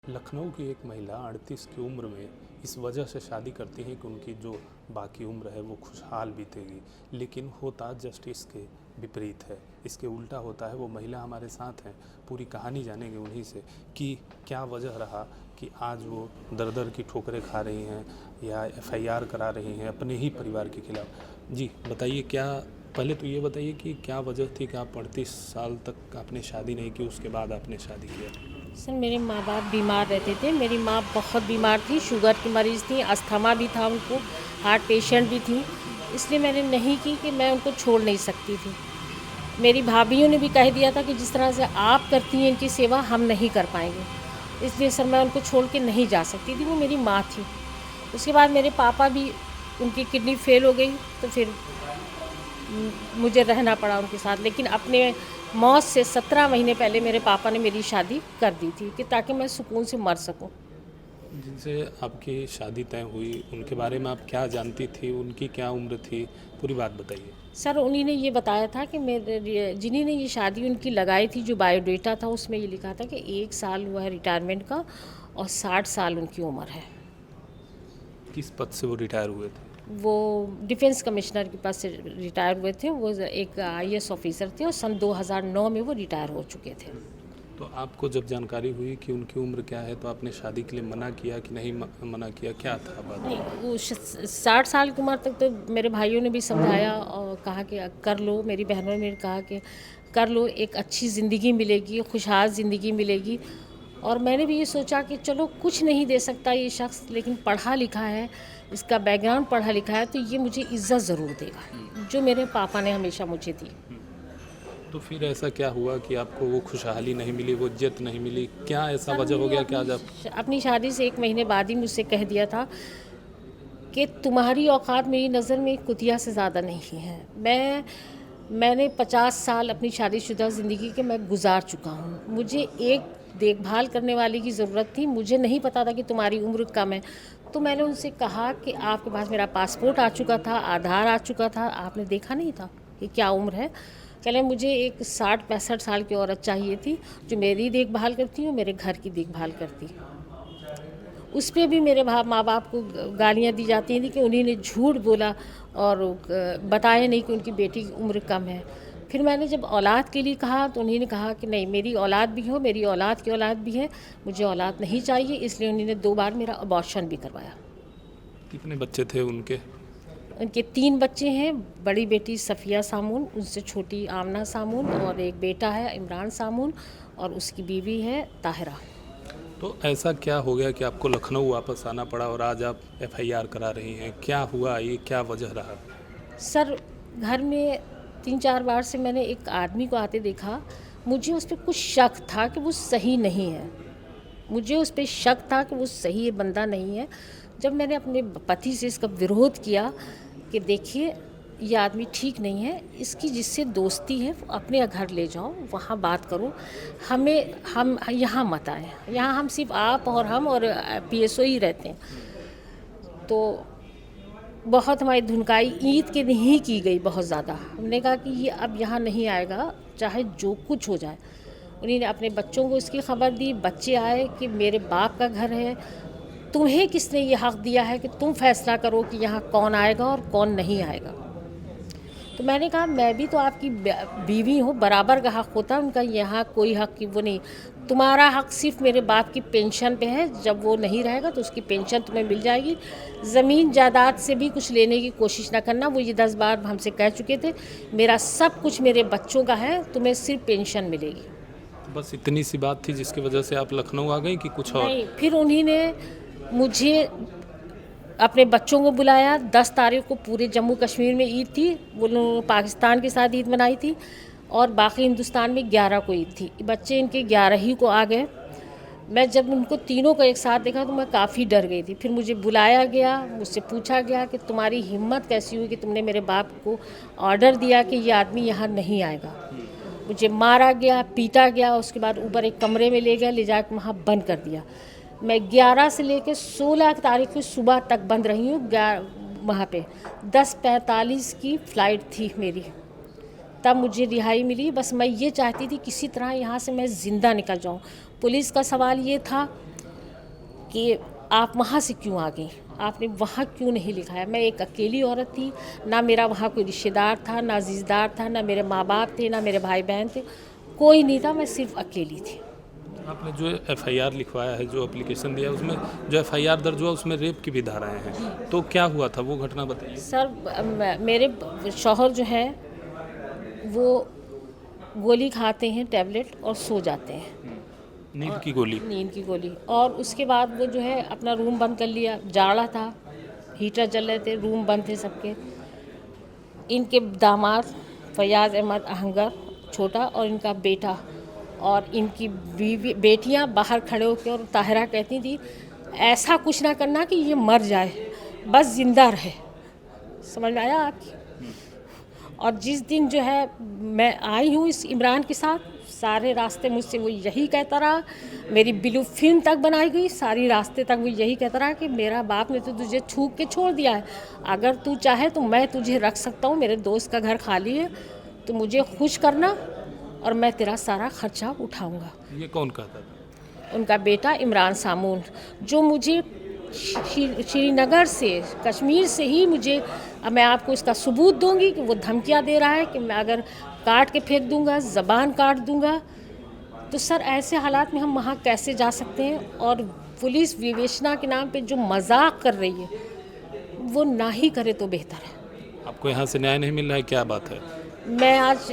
लखनऊ की एक महिला 38 की उम्र में इस वजह से शादी करती है कि उनकी जो बाकी उम्र है वो खुशहाल बीतेगी, लेकिन होता जस्ट इसके विपरीत है। इसके उल्टा होता है। वो महिला हमारे साथ हैं, पूरी कहानी जानेंगे उन्हीं से कि क्या वजह रहा कि आज वो दर दर की ठोकरें खा रही हैं या एफआईआर करा रही हैं अपने ही परिवार के खिलाफ। जी बताइए, क्या पहले तो ये बताइए कि क्या वजह थी कि आप 38 साल तक आपने शादी नहीं की, उसके बाद आपने शादी किया? सर, मेरे माँ बाप बीमार रहते थे। मेरी माँ बहुत बीमार थी, शुगर की मरीज़ थी, अस्थमा भी था उनको, हार्ट पेशेंट भी थी। इसलिए मैंने नहीं की कि मैं उनको छोड़ नहीं सकती थी। मेरी भाभीयों ने भी कह दिया था कि जिस तरह से आप करती हैं इनकी सेवा, हम नहीं कर पाएंगे। इसलिए सर मैं उनको छोड़ के नहीं जा सकती थी। वो मेरी माँ थी। उसके बाद मेरे पापा भी, उनकी किडनी फेल हो गई, तो फिर मुझे रहना पड़ा उनके साथ। लेकिन अपने मौत से 17 महीने पहले मेरे पापा ने मेरी शादी कर दी थी कि ताकि मैं सुकून से मर सकूं। जिनसे आपकी शादी तय हुई उनके बारे में आप क्या जानती थी, उनकी क्या उम्र थी, पूरी बात बताइए। सर, उन्हीं ने ये बताया था कि जिन्हीं ने ये शादी उनकी लगाई थी, जो बायोडेटा था उसमें ये लिखा था कि 1 साल हुआ है रिटायरमेंट का और 60 साल उनकी उम्र है। किस पद से वो रिटायर हुए थे? वो डिफेंस कमिश्नर के पास से रिटायर हुए थे। वो एक आईएएस ऑफिसर थे और सन 2009 में वो रिटायर हो चुके थे। तो आपको जब जानकारी हुई कि उनकी उम्र क्या है तो आपने शादी के लिए मना किया कि नहीं मना किया, क्या था बात? नहीं, वो 60 साल की उम्र तक तो मेरे भाइयों ने भी समझाया और कहा कि कर लो। मेरी बहनों ने कहा कि कर लो, एक अच्छी ज़िंदगी मिलेगी, खुशहाल ज़िंदगी मिलेगी। और मैंने भी ये सोचा कि चलो, कुछ नहीं दे सकता ये शख्स, लेकिन पढ़ा लिखा है, इसका बैकग्राउंड पढ़ा लिखा है, तो ये मुझे इज़्ज़त ज़रूर देगा, जो मेरे पापा ने हमेशा मुझे दी। तो फिर ऐसा क्या हुआ कि आपको वो खुशहाली नहीं मिली, वो इज्जत नहीं मिली? क्या ऐसा सर, वजह हो उन्होंने गया कि आज आप? अपनी शादी से 1 महीने बाद ही मुझसे कह दिया था कि तुम्हारी औकात मेरी नज़र में एक कुतिया से ज़्यादा नहीं है। मैंने 50 साल अपनी शादीशुदा ज़िंदगी के मैं गुजार चुका हूँ। मुझे एक देखभाल करने वाली की ज़रूरत थी। मुझे नहीं पता था कि तुम्हारी उम्र कम है। तो मैंने उनसे कहा कि आपके पास मेरा पासपोर्ट आ चुका था, आधार आ चुका था, आपने देखा नहीं था कि क्या उम्र है? कह रहे मुझे एक 60-65 साल की औरत चाहिए थी, जो मेरी देखभाल करती और मेरे घर की देखभाल करती। उस पे भी मेरे माँ बाप को गालियाँ दी जाती थी कि उन्हीं ने झूठ बोला और बताया नहीं कि उनकी बेटी की उम्र कम है। फिर मैंने जब औलाद के लिए कहा तो उन्हीं ने कहा कि नहीं, मेरी औलाद भी हो, मेरी औलाद की औलाद भी है, मुझे औलाद नहीं चाहिए। इसलिए उन्होंने 2 बार मेरा अबॉर्शन भी करवाया। कितने बच्चे थे उनके? उनके 3 बच्चे हैं। बड़ी बेटी सफ़िया सामून, उनसे छोटी आमना सामून, और एक बेटा है इमरान सामून, और उसकी बीवी है ताहिरा। तो ऐसा क्या हो गया कि आपको लखनऊ वापस आना पड़ा और आज आप एफआईआर करा रही हैं? क्या हुआ, ये क्या वजह रहा? सर, घर में 3-4 बार से मैंने एक आदमी को आते देखा। मुझे उस पर कुछ शक था कि वो सही नहीं है। मुझे उस पर शक था कि वो सही बंदा नहीं है। जब मैंने अपने पति से इसका विरोध किया कि देखिए, ये आदमी ठीक नहीं है, इसकी जिससे दोस्ती है वो अपने घर ले जाओ, वहाँ बात करो, हम यहाँ मत आए। यहाँ हम सिर्फ आप और हम और पीएसओ ही रहते हैं। तो बहुत हमारी धुनकाई ईद के दिन ही की गई, बहुत ज़्यादा। हमने कहा कि ये अब यहाँ नहीं आएगा, चाहे जो कुछ हो जाए। उन्हीं ने अपने बच्चों को इसकी खबर दी। बच्चे आए कि मेरे बाप का घर है, तुम्हें किसने ये हक़ दिया है कि तुम फैसला करो कि यहाँ कौन आएगा और कौन नहीं आएगा? तो मैंने कहा, मैं भी तो आपकी बीवी हूँ, बराबर का हक़ होता है उनका। यहाँ कोई हक़ की वो नहीं। तुम्हारा हक़ सिर्फ मेरे बाप की पेंशन पे है। जब वो नहीं रहेगा तो उसकी पेंशन तुम्हें मिल जाएगी। ज़मीन जायदाद से भी कुछ लेने की कोशिश ना करना। वो ये 10 बार हमसे कह चुके थे। मेरा सब कुछ मेरे बच्चों का है, तुम्हें सिर्फ पेंशन मिलेगी। बस इतनी सी बात थी जिसकी वजह से आप लखनऊ आ गई कि कुछ और? नहीं, फिर उन्हीं ने मुझे अपने बच्चों को बुलाया। 10 तारीख को पूरे जम्मू कश्मीर में ईद थी। वो लोग पाकिस्तान के साथ ईद मनाई थी और बाकी हिंदुस्तान में 11 को ईद थी। बच्चे इनके 11 ही को आ गए। मैं जब उनको तीनों को एक साथ देखा तो मैं काफ़ी डर गई थी। फिर मुझे बुलाया गया, मुझसे पूछा गया कि तुम्हारी हिम्मत कैसी हुई कि तुमने मेरे बाप को ऑर्डर दिया कि ये आदमी यहाँ नहीं आएगा। मुझे मारा गया, पीटा गया। उसके बाद ऊपर एक कमरे में ले गया, ले जाकर वहाँ बंद कर दिया। मैं 11 से लेकर 16 तारीख की सुबह तक बंद रही हूँ वहाँ पे। 10:45 की फ़्लाइट थी मेरी, तब मुझे रिहाई मिली। बस मैं ये चाहती थी किसी तरह यहाँ से मैं ज़िंदा निकल जाऊँ। पुलिस का सवाल ये था कि आप वहाँ से क्यों आ गई, आपने वहाँ क्यों नहीं लिखाया। मैं एक अकेली औरत थी, ना मेरा वहाँ कोई रिश्तेदार था, ना अजीज़दार था, ना मेरे माँ बाप थे, ना मेरे भाई बहन थे, कोई नहीं था, मैं सिर्फ अकेली थी। आपने जो एफआईआर लिखवाया है, जो एप्लीकेशन दिया है, उसमें जो एफआईआर दर्ज हुआ उसमें रेप की भी धाराएं हैं, तो क्या हुआ था वो घटना बताइए। सर मेरे शौहर जो है वो गोली खाते हैं टैबलेट और सो जाते हैं, नींद की गोली। नींद की गोली, और उसके बाद वो जो है अपना रूम बंद कर लिया, जाड़ा था, हीटर चल रहे थे, रूम बंद थे सबके। इनके दामाद फयाज़ अहमद अहंगर छोटा और इनका बेटा और इनकी बीवी बेटियां बाहर खड़े होकर, और ताहिरा कहती थी ऐसा कुछ ना करना कि ये मर जाए, बस ज़िंदा रहे। समझ में आया आपकी। और जिस दिन जो है मैं आई हूँ इस इमरान के साथ, सारे रास्ते मुझसे वो यही कहता रहा, मेरी ब्लू फिल्म तक बनाई गई, सारी रास्ते तक वो यही कहता रहा कि मेरा बाप ने तो तुझे छू के छोड़ दिया है, अगर तू चाहे तो मैं तुझे रख सकता हूँ, मेरे दोस्त का घर खाली है, तो मुझे खुश करना और मैं तेरा सारा खर्चा उठाऊँगा। ये कौन कहता था? उनका बेटा इमरान सामून, जो मुझे श्रीनगर से, कश्मीर से ही मुझे, मैं आपको इसका सबूत दूंगी कि वो धमकियां दे रहा है कि मैं अगर काट के फेंक दूंगा, ज़बान काट दूंगा। तो सर ऐसे हालात में हम वहाँ कैसे जा सकते हैं। और पुलिस विवेचना के नाम पे जो मजाक कर रही है वो ना ही करे तो बेहतर है। आपको यहाँ से न्याय नहीं मिल रहा है, क्या बात है? मैं आज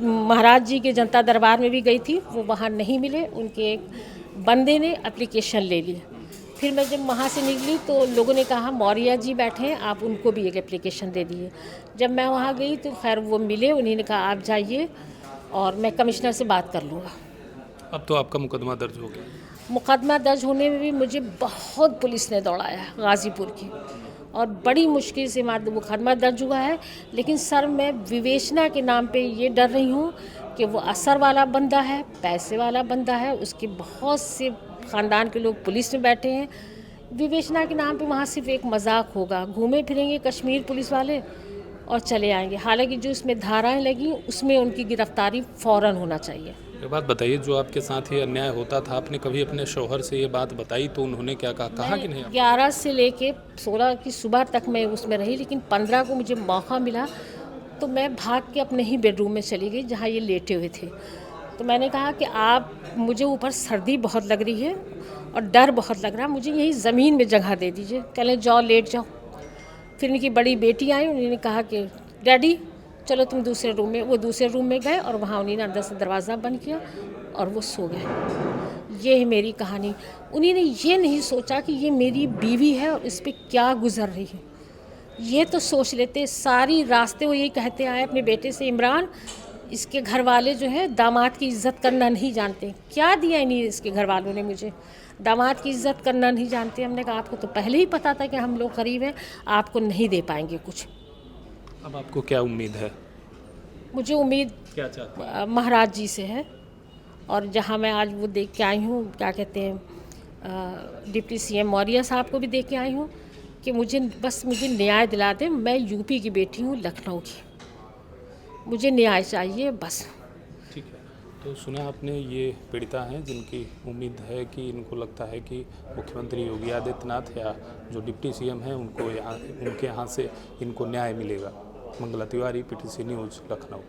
महाराज जी के जनता दरबार में भी गई थी, वो वहाँ नहीं मिले, उनके एक बंदे ने एप्लीकेशन ले ली। फिर मैं जब वहाँ से निकली तो लोगों ने कहा मौर्या जी बैठे हैं, आप उनको भी एक एप्लीकेशन दे दिए। जब मैं वहाँ गई तो खैर वो मिले, उन्होंने कहा आप जाइए और मैं कमिश्नर से बात कर लूँगा। अब तो आपका मुकदमा दर्ज हो गया। मुकदमा दर्ज होने में भी मुझे बहुत पुलिस ने दौड़ाया, गाज़ीपुर की, और बड़ी मुश्किल से मुकदमा दर्ज हुआ है। लेकिन सर मैं विवेचना के नाम पे ये डर रही हूँ कि वो असर वाला बंदा है, पैसे वाला बंदा है, उसके बहुत से ख़ानदान के लोग पुलिस में बैठे हैं। विवेचना के नाम पे वहाँ सिर्फ एक मजाक होगा, घूमे फिरेंगे कश्मीर पुलिस वाले और चले आएंगे। हालांकि जो उसमें धाराएं लगी उसमें उनकी गिरफ्तारी फ़ौरन होना चाहिए। ये बात बताइए, जो आपके साथ ये अन्याय होता था, आपने कभी अपने शौहर से ये बात बताई तो उन्होंने क्या कहा कि नहीं? 11 से लेके 16 की सुबह तक मैं उसमें रही, लेकिन 15 को मुझे मौका मिला तो मैं भाग के अपने ही बेडरूम में चली गई जहाँ ये लेटे हुए थे। तो मैंने कहा कि आप, मुझे ऊपर सर्दी बहुत लग रही है और डर बहुत लग रहा है, मुझे यही ज़मीन में जगह दे दीजिए। कहले जाओ लेट जाओ। फिर इनकी बड़ी बेटी आई, उन्होंने कहा कि डैडी चलो तुम दूसरे रूम में, वो दूसरे रूम में गए और वहाँ उन्होंने अंदर से दरवाज़ा बंद किया और वो सो गए। ये है मेरी कहानी। उन्होंने ये नहीं सोचा कि ये मेरी बीवी है और इस पर क्या गुजर रही है, ये तो सोच लेते। सारी रास्ते वो यही कहते आए अपने बेटे से, इमरान इसके घर वाले जो है दामाद की इज़्ज़त करना नहीं जानते। क्या दिया नहीं इसके घर वालों ने मुझे, दामाद की इज़्ज़त करना नहीं जानते। हमने कहा आपको तो पहले ही पता था कि हम लोग गरीब हैं, आपको नहीं दे पाएंगे कुछ। अब आपको क्या उम्मीद है? मुझे उम्मीद क्या चाहते महाराज जी से है, और जहाँ मैं आज वो देख के आई हूँ, क्या कहते हैं, डिप्टी सीएम मौर्या साहब को भी देख के आई हूँ कि मुझे न्याय दिला दें। मैं यूपी की बेटी हूँ, लखनऊ की, मुझे न्याय चाहिए बस। ठीक है, तो सुना आपने, ये पीड़िता हैं जिनकी उम्मीद है कि इनको लगता है कि मुख्यमंत्री योगी आदित्यनाथ या जो डिप्टी सीएम हैं उनको उनके यहाँ से इनको न्याय मिलेगा। Mangla Tiwari, PTC news, Lucknow.